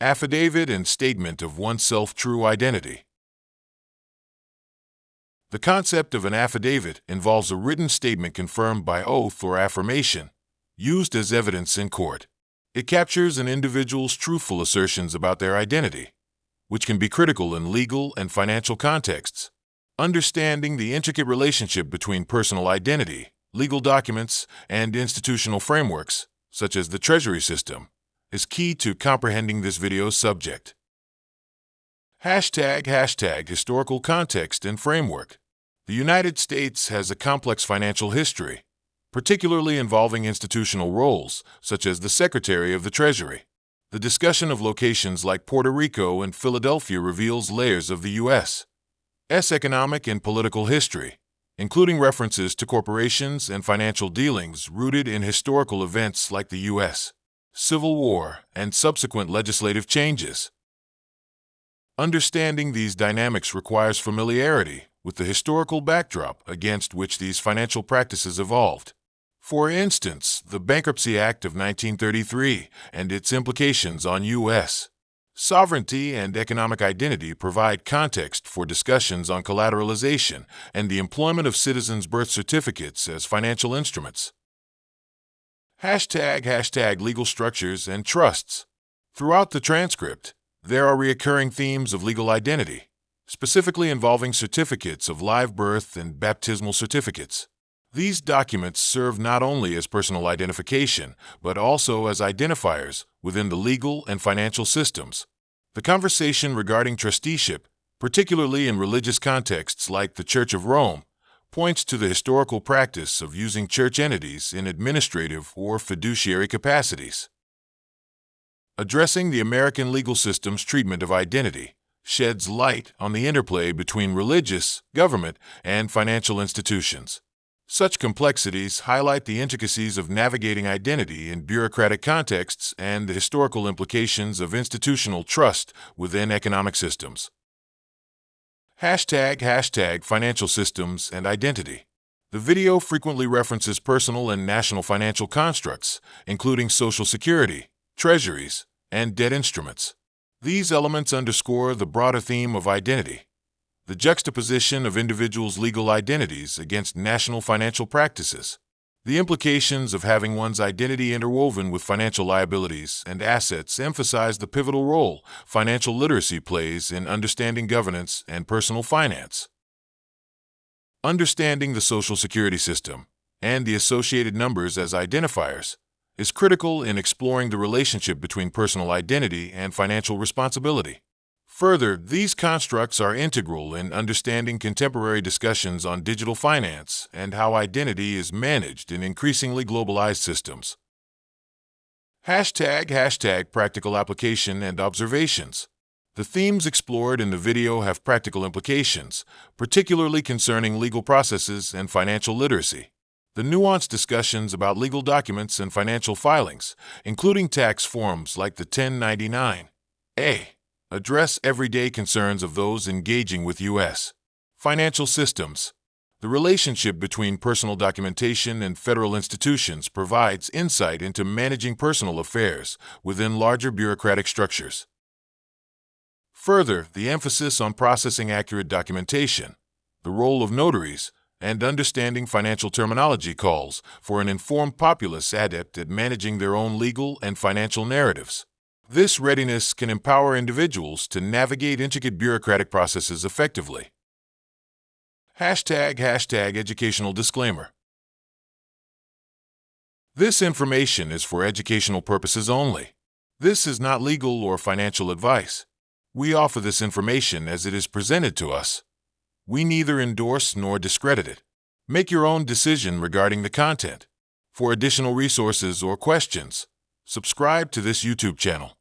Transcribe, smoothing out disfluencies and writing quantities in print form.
Affidavit and statement of oneself true identity. The concept of an affidavit involves a written statement confirmed by oath or affirmation, used as evidence in court. It captures an individual's truthful assertions about their identity, which can be critical in legal and financial contexts. Understanding the intricate relationship between personal identity, legal documents, and institutional frameworks, such as the Treasury system, is key to comprehending this video's subject. ## historical context and framework. The United States has a complex financial history, particularly involving institutional roles, such as the Secretary of the Treasury. The discussion of locations like Puerto Rico and Philadelphia reveals layers of the U.S.'s economic and political history, including references to corporations and financial dealings rooted in historical events like the U.S. Civil War and subsequent legislative changes. Understanding these dynamics requires familiarity with the historical backdrop against which these financial practices evolved. For instance, the Bankruptcy Act of 1933 and its implications on U.S. sovereignty and economic identity provide context for discussions on collateralization and the employment of citizens' birth certificates as financial instruments. ## legal structures and trusts. Throughout the transcript, there are recurring themes of legal identity, specifically involving certificates of live birth and baptismal certificates. These documents serve not only as personal identification, but also as identifiers within the legal and financial systems. The conversation regarding trusteeship, particularly in religious contexts like the Church of Rome, points to the historical practice of using church entities in administrative or fiduciary capacities. Addressing the American legal system's treatment of identity sheds light on the interplay between religious, government, and financial institutions. Such complexities highlight the intricacies of navigating identity in bureaucratic contexts and the historical implications of institutional trust within economic systems. ## financial systems and identity. The video frequently references personal and national financial constructs, including Social Security, treasuries, and debt instruments. These elements underscore the broader theme of identity, the juxtaposition of individuals' legal identities against national financial practices. The implications of having one's identity interwoven with financial liabilities and assets emphasize the pivotal role financial literacy plays in understanding governance and personal finance. Understanding the Social Security system and the associated numbers as identifiers is critical in exploring the relationship between personal identity and financial responsibility. Further, these constructs are integral in understanding contemporary discussions on digital finance and how identity is managed in increasingly globalized systems. ## practical application and observations. The themes explored in the video have practical implications, particularly concerning legal processes and financial literacy. The nuanced discussions about legal documents and financial filings, including tax forms like the 1099-A, address everyday concerns of those engaging with U.S. financial systems. The relationship between personal documentation and federal institutions provides insight into managing personal affairs within larger bureaucratic structures. Further, the emphasis on processing accurate documentation, the role of notaries, and understanding financial terminology calls for an informed populace adept at managing their own legal and financial narratives. This readiness can empower individuals to navigate intricate bureaucratic processes effectively. ## educational disclaimer. This information is for educational purposes only. This is not legal or financial advice. We offer this information as it is presented to us. We neither endorse nor discredit it. Make your own decision regarding the content. For additional resources or questions, subscribe to this YouTube channel.